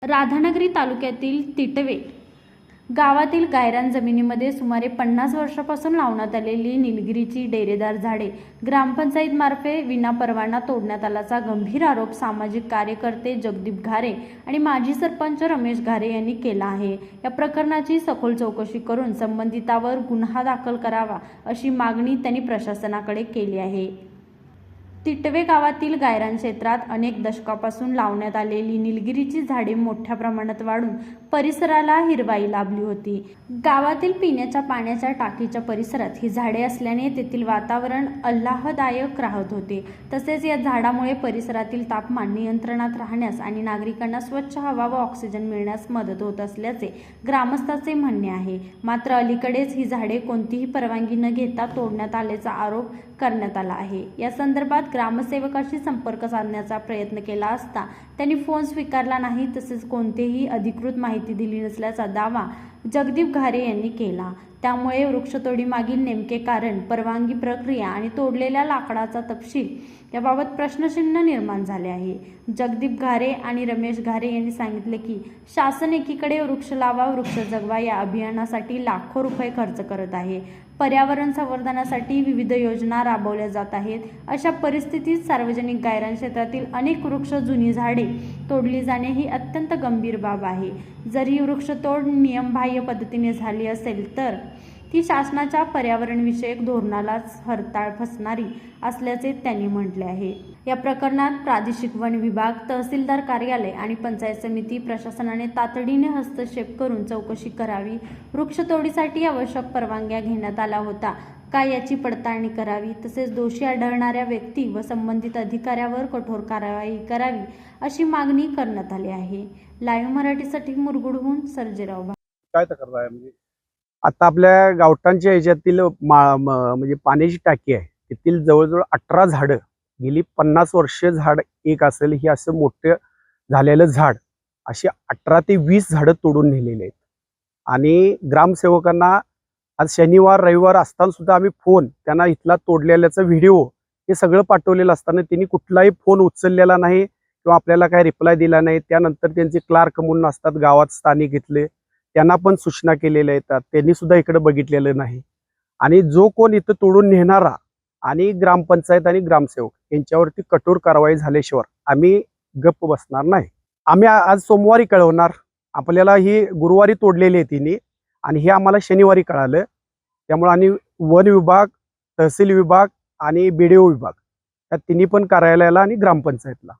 राधानगरी तालुक्यातील तिटवे गावातील गायरान जमिनीमध्ये सुमारे 50 वर्षांपासून लावण्यात आलेली निलगिरीची डेरेदार झाडे ग्रामपंचायतीमार्फे विनापरवाना तोडण्यात आल्याचा गंभीर आरोप सामाजिक कार्यकर्ते जगदीप घारे आणि माजी सरपंच रमेश घारे यांनी केला आहे। या प्रकरणाची सखोल चौकशी करून संबंधितांवर गुन्हा दाखल करावा अशी मागणी त्यांनी प्रशासनाकडे केली आहे। तिटवे गावातील गायरान क्षेत्रात अनेक दशकांपासून लावण्यात आलेली निलगिरीची झाडे मोठ्या प्रमाणात वाढून परिसराला हिरवाई लाभली होती। गावातील पिण्याच्या पाण्याच्या टाकीच्या परिसरात ही झाडे असल्याने तेथील वातावरण आल्हाददायक राहत होते। तसेच या झाडामुळे परिसरातील तापमान नियंत्रणात राहण्यास आणि नागरिकांना स्वच्छ हवा व ऑक्सिजन मिळण्यास मदत होत असल्याचे ग्रामस्थांचे म्हणणे आहे। मात्र अलीकडेच ही झाडे कोणतीही परवानगी न घेता तोडण्यात आल्याचा आरोप करण्यात आला आहे। या संदर्भात ग्रामसेवकाशी संपर्क साधण्याचा प्रयत्न केला असता त्यांनी फोन स्वीकारला नाही, तसेच कोणतीही अधिकृत माहिती दिली नसल्याचा दावा जगदीप घारे यांनी केला। त्यामुळे वृक्षतोडीमागील नेमके कारण, परवानगी प्रक्रिया आणि तोडलेल्या लाकडाचा तपशील याबाबत प्रश्नचिन्ह निर्माण झाले आहे। जगदीप घारे आणि रमेश घारे यांनी सांगितले की शासन एकीकडे वृक्ष लावा वृक्ष जगवा या अभियानासाठी लाखो रुपये खर्च करत आहे। पर्यावरण संवर्धनासाठी विविध योजना राबवल्या जात आहेत। अशा परिस्थितीत सार्वजनिक गायरान क्षेत्रातील अनेक वृक्ष जुनी झाडे तोडली जाणे ही अत्यंत गंभीर बाब आहे। जर ही वृक्षतोड नियमबाह्य पद्धतीने झाली असेल तर ती शासनाच्या पर्यावरणविषयक धोरणालाच हरताळ फसणारी असल्याचे त्यांनी म्हटले आहे। या प्रकरणात प्रादेशिक वन विभाग, तहसीलदार कार्यालय आणि पंचायत समिती प्रशासनाने तातडीने हस्तक्षेप करून चौकशी करावी। वृक्षतोडीसाठी आवश्यक परवानग्या घेण्यात आला होता का याची पडताळणी करावी। तसेच दोषी आढळणाऱ्या व्यक्ती व संबंधित अधिकाऱ्यावर कठोर कारवाई करावी अशी मागणी करण्यात आली आहे। लाईव्ह मराठीसाठी मुरगुडहून सर्जेराव। काय तक्रार आहे? म्हणजे आता आपल्या गावठाणच्या ह्याच्यातील म्हणजे पाण्याची टाकी आहे, तेथील जवळजवळ 18 झाडं गेली 50 वर्ष झाड एक असेल, हे असं मोठं झालेलं झाड अशी 18 ते 20 झाडं तोडून नेलेली आहेत। आणि ग्रामसेवकांना आज शनिवार रविवार असताना सुद्धा आम्ही फोन त्यांना इथला तोडलेल्याचा व्हिडिओ हे सगळं पाठवलेलं असताना त्यांनी कुठलाही फोन उचललेला नाही किंवा आपल्याला काय रिप्लाय दिला नाही। त्यानंतर त्यांचे क्लार्क म्हणून असतात गावात स्थानिक इथले, त्यांना पण सूचना केलेल्या आहेत, त्यांनी सुद्धा इकडे बघितलेलं नाही। आणि जो कोण इथं तोडून नेणारा आणि ग्रामपंचायत आणि ग्रामसेवक यांच्यावरती कठोर कारवाई झाल्याशिवाय आम्ही गप्प बसणार नाही। आम्ही आज सोमवारी कळवणार, आपल्याला ही गुरुवारी तोडलेली आहे तिने आणि हे आम्हाला शनिवारी कळालं। त्यामुळे आणि वन विभाग, तहसील विभाग आणि BDO विभाग या तिन्ही पण कार्यालयाला आणि ग्रामपंचायतला